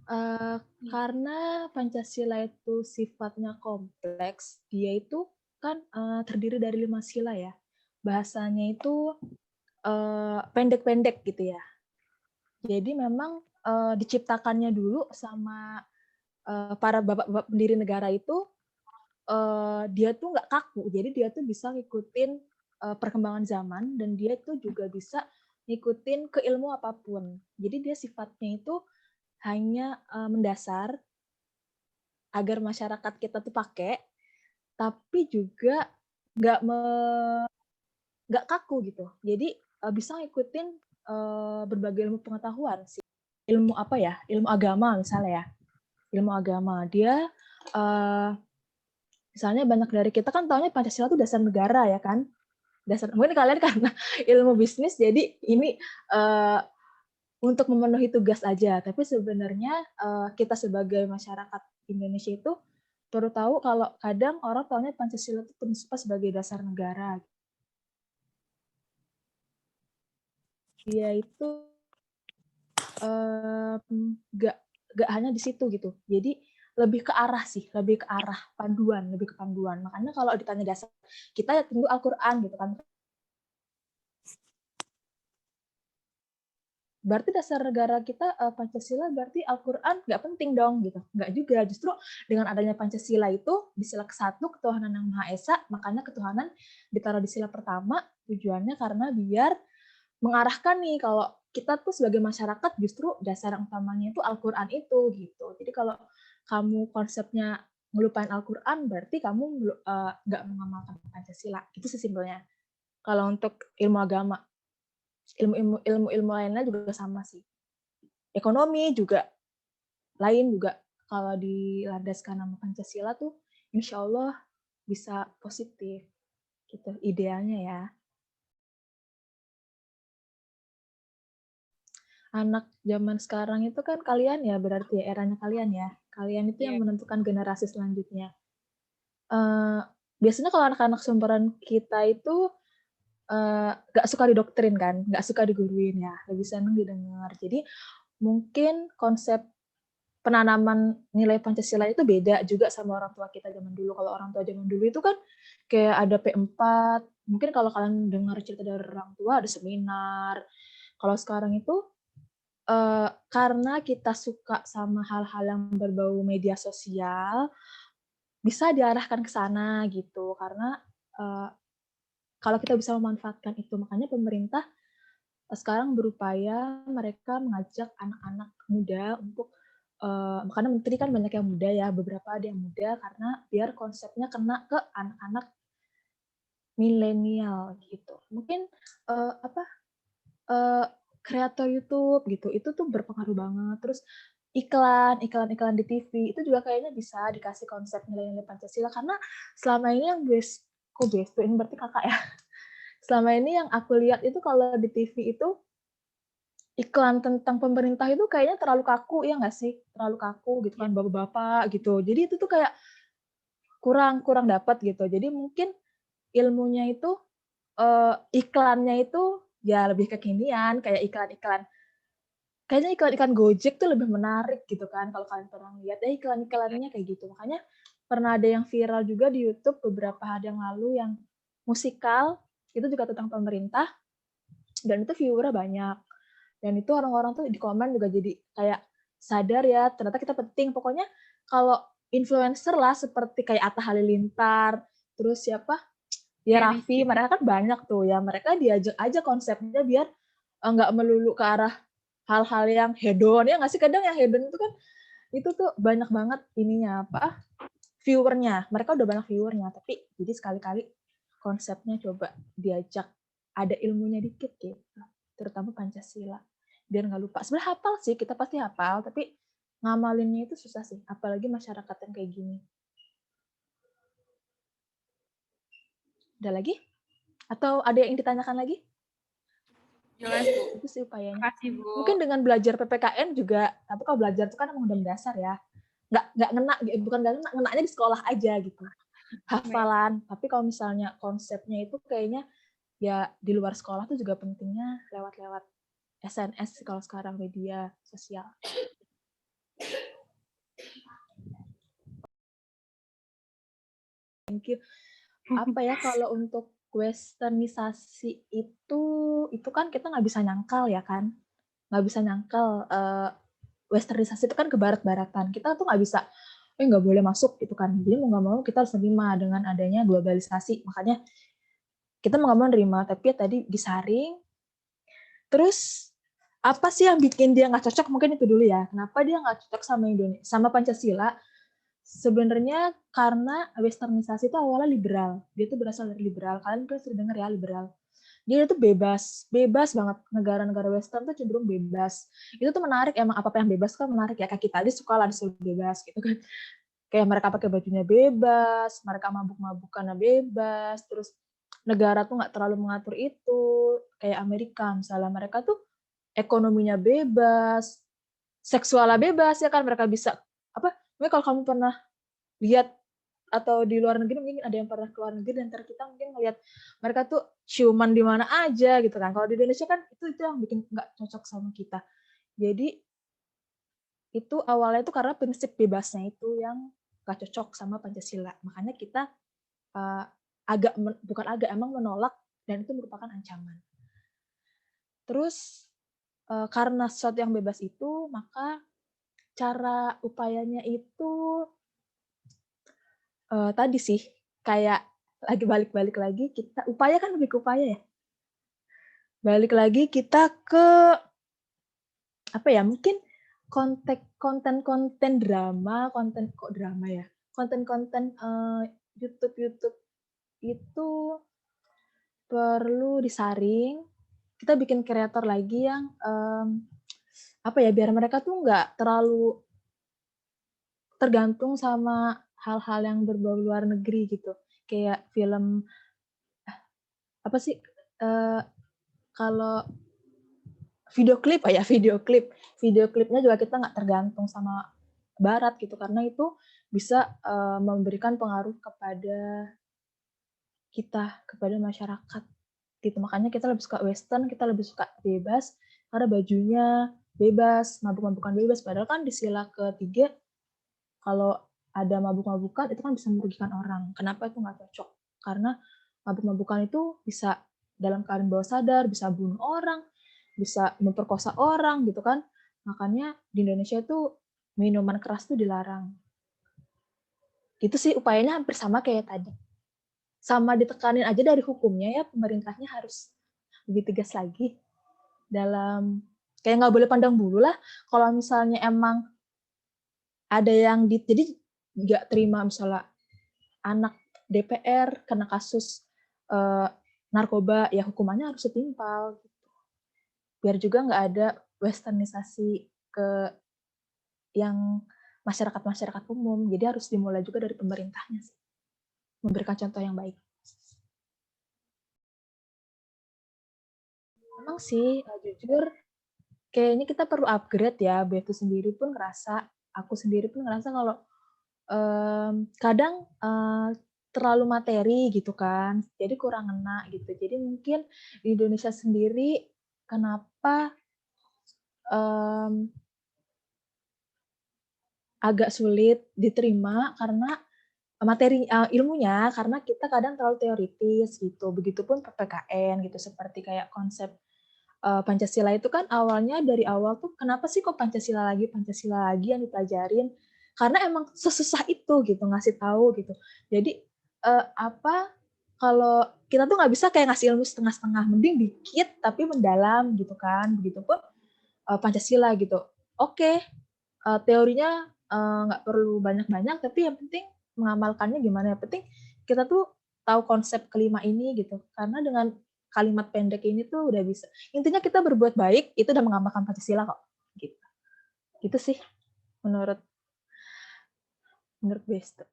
Eh, karena Pancasila itu sifatnya kompleks, dia itu kan terdiri dari 5 sila ya. Bahasanya itu pendek-pendek gitu ya. Jadi memang diciptakannya dulu sama para bapak-bapak pendiri negara itu, dia tuh nggak kaku. Jadi dia tuh bisa ngikutin perkembangan zaman dan dia tuh juga bisa ngikutin ke ilmu apapun. Jadi dia sifatnya itu hanya mendasar agar masyarakat kita tuh pakai, tapi juga nggak nggak kaku gitu. Jadi bisa ngikutin berbagai ilmu pengetahuan sih. Ilmu apa ya? Ilmu agama misalnya ya. Ilmu agama. Dia misalnya banyak dari kita kan taunya Pancasila itu dasar negara ya kan. Dasar mungkin kalian karena ilmu bisnis jadi ini untuk memenuhi tugas aja. Tapi sebenarnya kita sebagai masyarakat Indonesia itu perlu tahu kalau kadang orang taunya Pancasila itu prinsipnya sebagai dasar negara. Dia itu nggak hanya di situ gitu. Jadi lebih ke arah sih, lebih ke arah panduan, lebih ke panduan. Makanya kalau ditanya dasar, kita ya tunggu Al-Quran gitu kan. Berarti dasar negara kita Pancasila, berarti Al-Quran nggak penting dong gitu. Nggak juga, justru dengan adanya Pancasila itu di sila ke-1 ketuhanan yang Maha Esa, makanya ketuhanan ditaruh di sila pertama, tujuannya karena biar mengarahkan nih kalau kita tuh sebagai masyarakat justru dasar yang utamanya itu Al-Quran itu gitu. Jadi kalau kamu konsepnya ngelupain Al-Quran berarti kamu nggak mengamalkan Pancasila. Itu sesimpelnya. Kalau untuk ilmu agama, ilmu lainnya juga sama sih. Ekonomi juga lain juga kalau dilandaskan nama Pancasila tuh insya Allah bisa positif gitu idealnya ya. Anak zaman sekarang itu kan kalian ya, berarti ya eranya kalian ya. Kalian itu yang menentukan generasi selanjutnya. Biasanya kalau anak-anak seumuran kita itu nggak suka didoktrin kan, nggak suka diguruin ya, lebih seneng didengar. Jadi mungkin konsep penanaman nilai Pancasila itu beda juga sama orang tua kita zaman dulu. Kalau orang tua zaman dulu itu kan kayak ada P4, mungkin kalau kalian dengar cerita dari orang tua ada seminar. Kalau sekarang itu karena kita suka sama hal-hal yang berbau media sosial, bisa diarahkan ke sana gitu. Karena kalau kita bisa memanfaatkan itu, makanya pemerintah sekarang berupaya mereka mengajak anak-anak muda untuk karena menteri kan banyak yang muda ya, beberapa ada yang muda karena biar konsepnya kena ke anak-anak milenial gitu. Mungkin apa kreator YouTube gitu, itu tuh berpengaruh banget. Terus iklan di TV itu juga kayaknya bisa dikasih konsep nilai-nilai Pancasila karena selama ini yang kok besto ini berarti kakak ya. Selama ini yang aku lihat itu kalau di TV itu iklan tentang pemerintah itu kayaknya terlalu kaku ya nggak sih? Terlalu kaku gitu kan bapak-bapak gitu. Jadi itu tuh kayak kurang dapat gitu. Jadi mungkin ilmunya itu iklannya itu ya lebih kekinian kayak iklan-iklan kayaknya iklan-iklan Gojek tuh lebih menarik gitu kan kalau kalian pernah lihat iklan-iklannya kayak gitu. Makanya pernah ada yang viral juga di YouTube beberapa hari yang lalu yang musikal itu juga tentang pemerintah dan itu viewernya banyak. Dan itu orang-orang tuh di komen juga jadi kayak sadar ya ternyata kita penting. Pokoknya kalau influencer lah seperti kayak Atta Halilintar, terus siapa? Ya Raffi, mereka kan banyak tuh ya. Mereka diajak aja konsepnya biar nggak melulu ke arah hal-hal yang hedon ya nggak sih, kadang yang hedon itu kan itu tuh banyak banget ininya apa viewernya, mereka udah banyak viewernya tapi jadi sekali-kali konsepnya coba diajak ada ilmunya dikit gitu, terutama Pancasila biar nggak lupa. Sebenarnya hafal sih, kita pasti hafal tapi ngamalinnya itu susah sih, apalagi masyarakat yang kayak gini. Ada lagi atau ada yang ditanyakan lagi? Jelas Bu. Itu sih upayanya. Makasih Bu. Mungkin dengan belajar PPKN juga, tapi kalau belajar itu kan emang udah mendasar ya. Nggak ngena, bukan nggak ngena, ngenanya di sekolah aja gitu. Hafalan. Tapi kalau misalnya konsepnya itu kayaknya ya di luar sekolah tuh juga pentingnya lewat-lewat SNS kalau sekarang media sosial. thank you. Apa ya, kalau untuk westernisasi itu kan kita nggak bisa nyangkal ya kan, nggak bisa nyangkal westernisasi itu kan ke barat-baratan. Kita tuh nggak bisa, nggak boleh masuk gitu kan. Jadi mau nggak mau kita harus terima dengan adanya globalisasi. Makanya kita mau nggak mau nerima, tapi ya tadi disaring. Terus apa sih yang bikin dia nggak cocok? Mungkin itu dulu ya. Kenapa dia nggak cocok sama Indonesia, sama Pancasila? Sebenarnya karena westernisasi itu awalnya liberal. Dia itu berasal dari liberal. Kalian pernah sering dengar ya liberal. Dia itu bebas banget. Negara-negara western tuh cenderung bebas. Itu tuh menarik, emang apa-apa yang bebas kan menarik ya. Kayak kita aja suka lah disuruh bebas gitu kan. Kayak mereka pakai bajunya bebas, mereka mabuk-mabukannya bebas, terus negara tuh nggak terlalu mengatur itu. Kayak Amerika misalnya, mereka tuh ekonominya bebas, seksualnya bebas ya kan, mereka bisa apa? Mungkin kalau kamu pernah lihat atau di luar negeri, mungkin ada yang pernah ke luar negeri dan antara kita mungkin ngelihat mereka tuh ciuman di mana aja gitu kan. Kalau di Indonesia kan itu yang bikin nggak cocok sama kita. Jadi itu awalnya itu karena prinsip bebasnya itu yang nggak cocok sama Pancasila. Makanya kita uh, bukan agak emang menolak dan itu merupakan ancaman. Terus karena sesuatu yang bebas itu, maka cara upayanya itu tadi sih kayak lagi balik lagi kita upaya kan lebih ke upaya ya. Balik lagi kita ke apa ya? Mungkin konten-konten drama, konten-konten YouTube itu perlu disaring. Kita bikin kreator lagi yang apa ya? Biar mereka tuh nggak terlalu tergantung sama hal-hal yang berbau luar negeri gitu. Kayak film apa sih kalau video klipnya juga kita nggak tergantung sama barat gitu karena itu bisa memberikan pengaruh kepada kita, kepada masyarakat gitu. Makanya kita lebih suka western, kita lebih suka bebas karena bajunya bebas, mabuk-mabukan bebas. Padahal kan di sila ketiga kalau ada mabuk-mabukan itu kan bisa merugikan orang. Kenapa itu nggak cocok? Karena mabuk-mabukan itu bisa dalam keadaan bawah sadar, bisa bunuh orang, bisa memperkosa orang gitu kan. Makanya di Indonesia itu minuman keras itu dilarang. Itu sih upayanya hampir sama kayak tadi. Sama ditekanin aja dari hukumnya ya, pemerintahnya harus lebih tegas lagi dalam kayak nggak boleh pandang bulu lah. Kalau misalnya emang ada yang jadi nggak terima misalnya anak DPR kena kasus narkoba, ya hukumannya harus setimpal. Gitu. Biar juga nggak ada westernisasi ke yang masyarakat umum. Jadi harus dimulai juga dari pemerintahnya sih. Memberikan contoh yang baik. Emang sih, jujur, kayaknya kita perlu upgrade ya. Beto sendiri pun ngerasa, aku sendiri pun ngerasa kalau kadang terlalu materi gitu kan, jadi kurang ngena gitu. Jadi mungkin di Indonesia sendiri kenapa agak sulit diterima karena materi ilmunya, karena kita kadang terlalu teoritis gitu. Begitupun PPKN gitu, seperti kayak konsep Pancasila itu kan awalnya dari awal tuh kenapa sih kok Pancasila lagi yang dipelajarin? Karena emang sesusah itu gitu ngasih tahu gitu. Jadi kalau kita tuh nggak bisa kayak ngasih ilmu setengah-setengah, mending dikit tapi mendalam gitu kan. Begitupun Pancasila gitu. Oke, teorinya nggak perlu banyak-banyak, tapi yang penting mengamalkannya gimana. Yang penting kita tuh tahu konsep kelima ini gitu. Karena dengan kalimat pendek ini tuh udah bisa. Intinya kita berbuat baik, itu udah mengamalkan Pancasila kok. Gitu. Gitu sih menurut Besti.